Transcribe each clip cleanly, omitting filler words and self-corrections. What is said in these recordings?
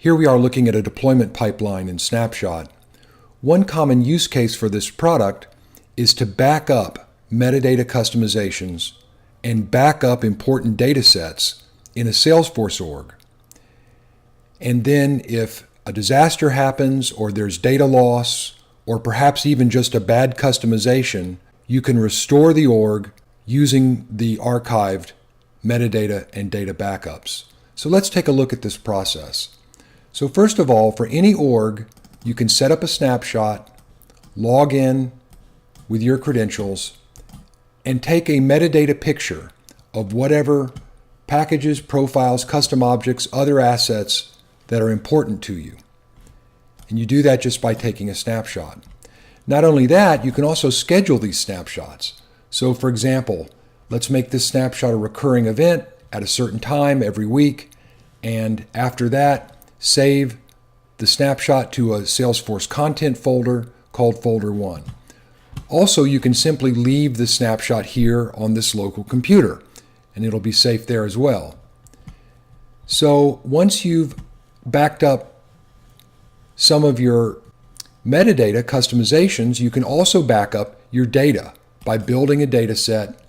Here we are looking at a deployment pipeline in Snapshot. One common use case for this product is to back up metadata customizations and back up important data sets in a Salesforce org. And then if a disaster happens or there's data loss or perhaps even just a bad customization, you can restore the org using the archived metadata and data backups. So let's take a look at this process. So first of all, for any org, you can set up a snapshot, log in with your credentials, and take a metadata picture of whatever packages, profiles, custom objects, other assets that are important to you. And you do that just by taking a snapshot. Not only that, you can also schedule these snapshots. So for example, let's make this snapshot a recurring event at a certain time every week, and after that, save the snapshot to a Salesforce content folder called Folder 1. Also, you can simply leave the snapshot here on this local computer, and it'll be safe there as well. So once you've backed up some of your metadata customizations, you can also back up your data by building a data set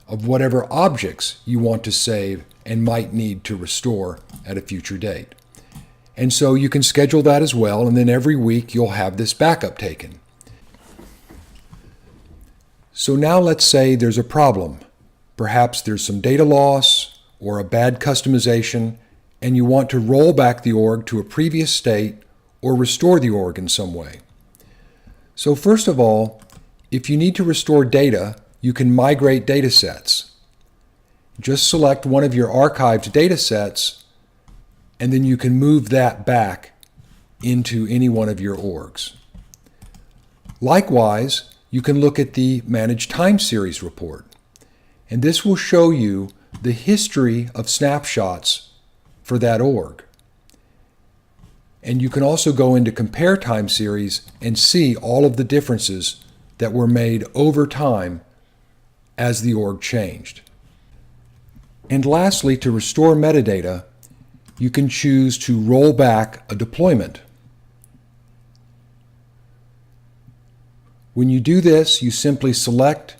of whatever objects you want to save and might need to restore at a future date. And so you can schedule that as well, and then every week you'll have this backup taken. So now let's say there's a problem. Perhaps there's some data loss or a bad customization, and you want to roll back the org to a previous state or restore the org in some way. So first of all, if you need to restore data, you can migrate data sets. Just select one of your archived data sets, and then you can move that back into any one of your orgs. Likewise, you can look at the Manage Time Series report, and this will show you the history of snapshots for that org. And you can also go into Compare Time Series and see all of the differences that were made over time as the org changed. And lastly, to restore metadata, you can choose to roll back a deployment. When you do this, you simply select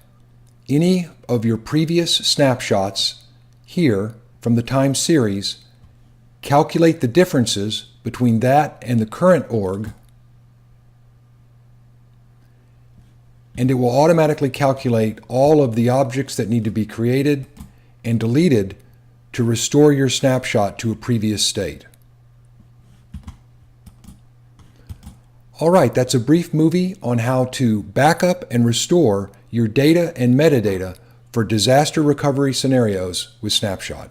any of your previous snapshots here from the time series, calculate the differences between that and the current org, and it will automatically calculate all of the objects that need to be created and deleted to restore your snapshot to a previous state. All right, that's a brief movie on how to back up and restore your data and metadata for disaster recovery scenarios with Snapshot.